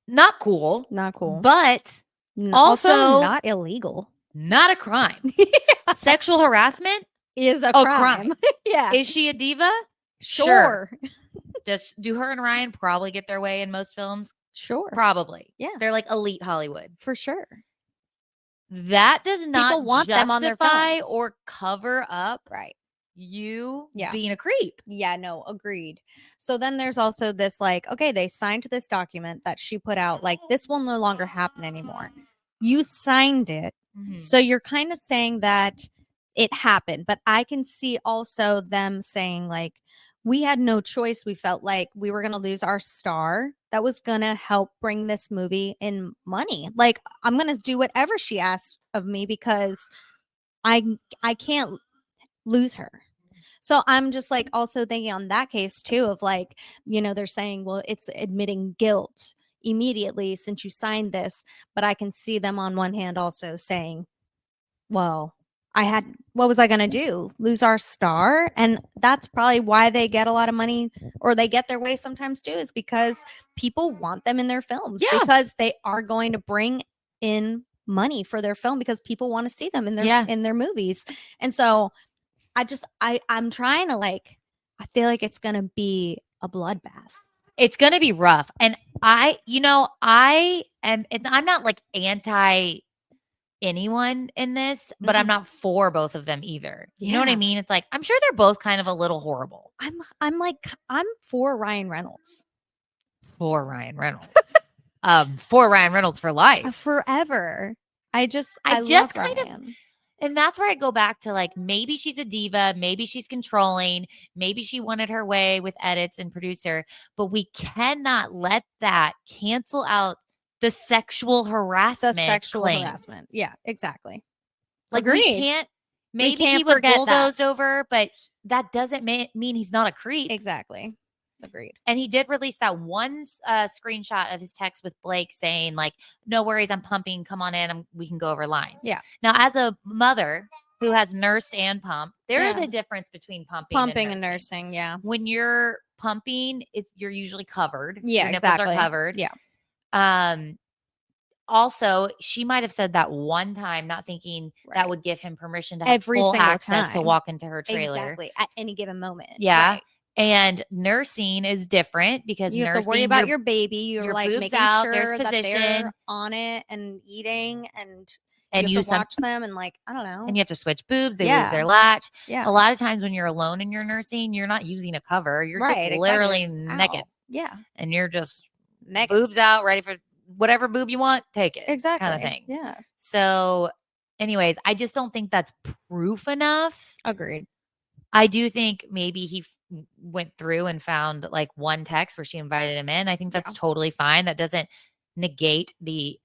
Speaker 1: not cool.
Speaker 2: Not cool.
Speaker 1: But also
Speaker 2: not illegal.
Speaker 1: Not a crime. Sexual harassment
Speaker 2: is a crime. Yeah.
Speaker 1: Is she a diva?
Speaker 2: Sure.
Speaker 1: Do her and Ryan probably get their way in most films?
Speaker 2: Sure.
Speaker 1: Probably.
Speaker 2: Yeah.
Speaker 1: They're like elite Hollywood.
Speaker 2: For sure.
Speaker 1: That does not
Speaker 2: People want them on their
Speaker 1: justify
Speaker 2: films.
Speaker 1: or cover up you being a creep.
Speaker 2: Yeah, no, agreed. So then there's also this like, okay, they signed this document that she put out, like, this will no longer happen anymore. You signed it. Mm-hmm. So you're kind of saying that it happened, but I can see also them saying like, we had no choice. We felt like we were going to lose our star that was going to help bring this movie in money. Like, I'm going to do whatever she asks of me because I can't lose her. So I'm just like also thinking on that case too of like, they're saying, well, it's admitting guilt immediately since you signed this. But I can see them on one hand also saying, well, what was I going to do? Lose our star? And that's probably why they get a lot of money, or they get their way sometimes too, is because people want them in their films because they are going to bring in money for their film because people want to see them in their movies. And so I'm trying to like, I feel like it's going to be a bloodbath.
Speaker 1: It's going to be rough. And I'm not like anti anyone in this, but I'm not for both of them either. You know what I mean? It's like, I'm sure they're both kind of a little horrible.
Speaker 2: I'm for Ryan Reynolds.
Speaker 1: for Ryan Reynolds. For Ryan Reynolds for life.
Speaker 2: Forever. I just
Speaker 1: love
Speaker 2: kind
Speaker 1: Ryan. Of, and that's where I go back to like, maybe she's a diva, maybe she's controlling, maybe she wanted her way with edits and producer, but we cannot let that cancel out the sexual harassment. Harassment.
Speaker 2: Yeah, exactly.
Speaker 1: Like, agreed. We can't. Maybe he was bulldozed over, but that doesn't mean he's not a creep.
Speaker 2: Exactly. Agreed.
Speaker 1: And he did release that one screenshot of his text with Blake saying, like, no worries, I'm pumping. Come on in. We can go over lines.
Speaker 2: Yeah.
Speaker 1: Now, as a mother who has nursed and pumped, there is a difference between pumping and
Speaker 2: nursing. Yeah.
Speaker 1: When you're pumping, you're usually covered.
Speaker 2: Yeah,
Speaker 1: your nipples are covered.
Speaker 2: Yeah.
Speaker 1: Also, she might have said that one time, not thinking that would give him permission to have full access to walk into her trailer.
Speaker 2: Exactly. At any given moment.
Speaker 1: Yeah. Right. And nursing is different because
Speaker 2: you have to worry about your baby. You're like making out, sure that they're on it and eating, and you have to watch them, and like, I don't know.
Speaker 1: And you have to switch boobs. They lose their latch.
Speaker 2: Yeah.
Speaker 1: A lot of times when you're alone and you're nursing, you're not using a cover. You're just literally naked.
Speaker 2: Out. Yeah.
Speaker 1: And you're just
Speaker 2: naked.
Speaker 1: Boobs out, ready for whatever boob you want, take it.
Speaker 2: Exactly.
Speaker 1: Kind of thing.
Speaker 2: Yeah.
Speaker 1: So anyways, I just don't think that's proof enough.
Speaker 2: Agreed.
Speaker 1: I do think maybe he went through and found like one text where she invited him in. I think that's totally fine. That doesn't negate the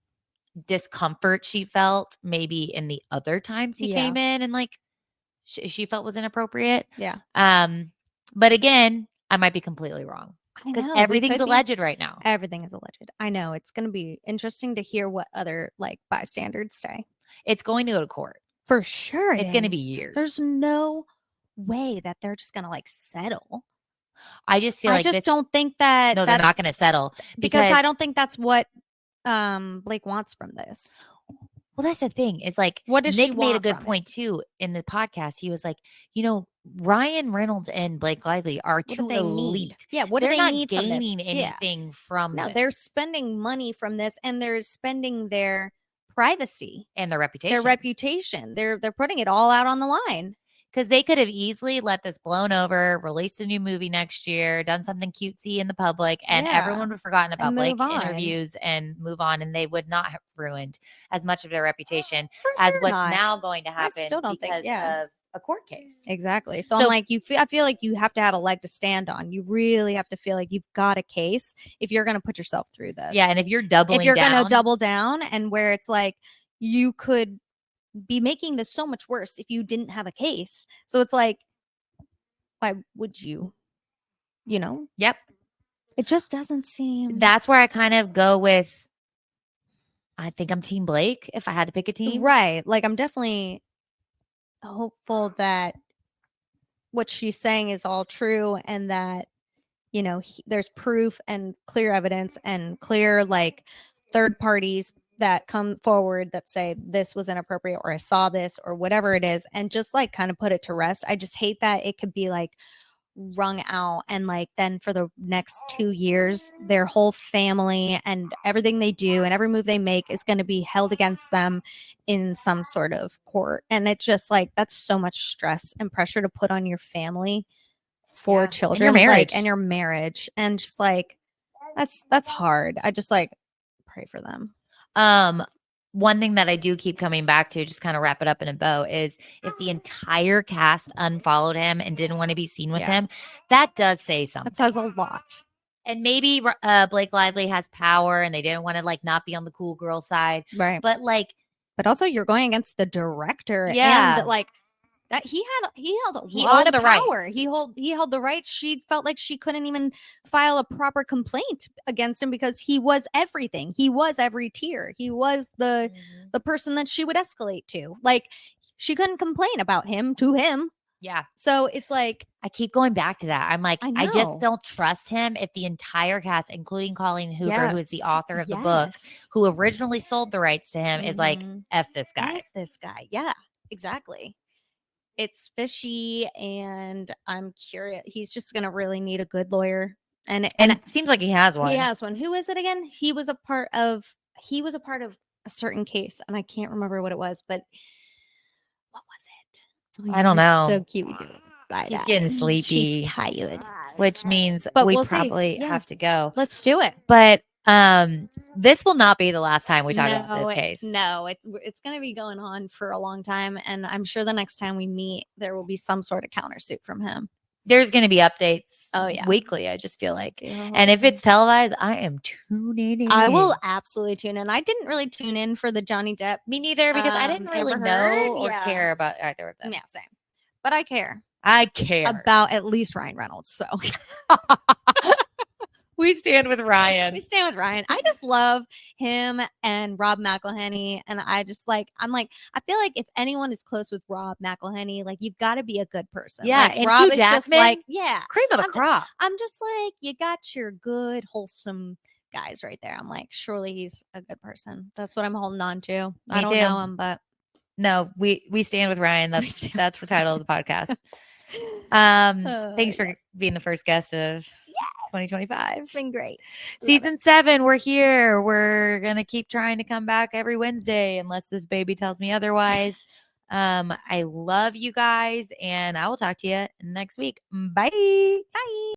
Speaker 1: discomfort she felt maybe in the other times he came in and like she felt was inappropriate.
Speaker 2: Yeah.
Speaker 1: But again, I might be completely wrong because everything's alleged right now.
Speaker 2: Everything is alleged. I know. It's going to be interesting to hear what other like bystanders say.
Speaker 1: It's going to go to court.
Speaker 2: For sure.
Speaker 1: It's going to be years.
Speaker 2: There's no way that they're just gonna like settle.
Speaker 1: I just feel like
Speaker 2: don't think that.
Speaker 1: No, they're not gonna settle
Speaker 2: because I don't think that's what Blake wants from this.
Speaker 1: Well, that's the thing. Is like
Speaker 2: what does
Speaker 1: Nick
Speaker 2: she
Speaker 1: made a good point too in the podcast. He was like, Ryan Reynolds and Blake Lively are too elite.
Speaker 2: Yeah, what do they need from this?
Speaker 1: They're not gaining anything from this.
Speaker 2: No, they're spending money from this, and they're spending their privacy
Speaker 1: and their reputation.
Speaker 2: They're putting it all out on the line.
Speaker 1: Because they could have easily let this blown over, released a new movie next year, done something cutesy in the public, and everyone would have forgotten about Blake interviews and move on, and they would not have ruined as much of their reputation as what's now going to happen because of a court case.
Speaker 2: Exactly. So I'm like, I feel like you have to have a leg to stand on. You really have to feel like you've got a case if you're going to put yourself through this.
Speaker 1: Yeah, and if you're going
Speaker 2: to double down, and where it's like you could be making this so much worse if you didn't have a case. So it's like, why would you?
Speaker 1: Yep.
Speaker 2: It just doesn't seem.
Speaker 1: That's where I kind of go with, I think I'm Team Blake if I had to pick a team.
Speaker 2: Right. Like, I'm definitely hopeful that what she's saying is all true, and that, there's proof and clear evidence and clear, like, third parties that come forward that say this was inappropriate, or I saw this, or whatever it is, and just like kind of put it to rest. I just hate that it could be like wrung out, and like then for the next 2 years their whole family and everything they do and every move they make is going to be held against them in some sort of court. And it's just like, that's so much stress and pressure to put on your family for children, and your marriage, and just like that's hard. I just like pray for them.
Speaker 1: One thing that I do keep coming back to, just kind of wrap it up in a bow, is if the entire cast unfollowed him and didn't want to be seen with him, that does say something.
Speaker 2: That says a lot.
Speaker 1: And maybe Blake Lively has power and they didn't want to like not be on the cool girl side.
Speaker 2: Right.
Speaker 1: But
Speaker 2: also you're going against the director. Yeah. And like that he held a lot of power. Rights. He held the rights. She felt like she couldn't even file a proper complaint against him because he was everything. He was every tier. He was the person that she would escalate to. Like, she couldn't complain about him to him.
Speaker 1: Yeah.
Speaker 2: So it's like,
Speaker 1: I keep going back to that. I'm like, I just don't trust him if the entire cast, including Colleen Hoover, who is the author of the book, who originally sold the rights to him, is like, F this guy.
Speaker 2: F this guy. Yeah, exactly. It's fishy, and I'm curious. He's just going to really need a good lawyer. And
Speaker 1: it seems like he has one.
Speaker 2: He has one. Who is it again? He was a part of a certain case, and I can't remember what it was, but what was it?
Speaker 1: I don't know.
Speaker 2: So cute.
Speaker 1: He's getting sleepy.
Speaker 2: She's tired.
Speaker 1: which means we probably have to go.
Speaker 2: Let's do it.
Speaker 1: But this will not be the last time we talk about this case.
Speaker 2: No, it's going to be going on for a long time. And I'm sure the next time we meet, there will be some sort of countersuit from him.
Speaker 1: There's going to be updates weekly, I just feel like. And if it's televised, I am tuning in.
Speaker 2: I will absolutely tune in. I didn't really tune in for the Johnny Depp.
Speaker 1: Me neither, because I didn't really know or care about either of them.
Speaker 2: Yeah, same. But I care.
Speaker 1: I care.
Speaker 2: About at least Ryan Reynolds, so.
Speaker 1: We stand with Ryan.
Speaker 2: We stand with Ryan. I just love him and Rob McElhenney. And I just I feel like if anyone is close with Rob McElhenney, like you've got to be a good person.
Speaker 1: Yeah.
Speaker 2: Like,
Speaker 1: and
Speaker 2: Rob
Speaker 1: Hugh
Speaker 2: is
Speaker 1: Jackman,
Speaker 2: just
Speaker 1: cream of the crop.
Speaker 2: I'm just like, you got your good, wholesome guys right there. I'm like, surely he's a good person. That's what I'm holding on to. I don't know him, but.
Speaker 1: No, we stand with Ryan. That's the title of the podcast. Thanks for being the first guest of 2025.
Speaker 2: It's been great.
Speaker 1: Season 7, we're here. We're gonna keep trying to come back every Wednesday unless this baby tells me otherwise. I love you guys, and I will talk to you next week. Bye.
Speaker 2: Bye.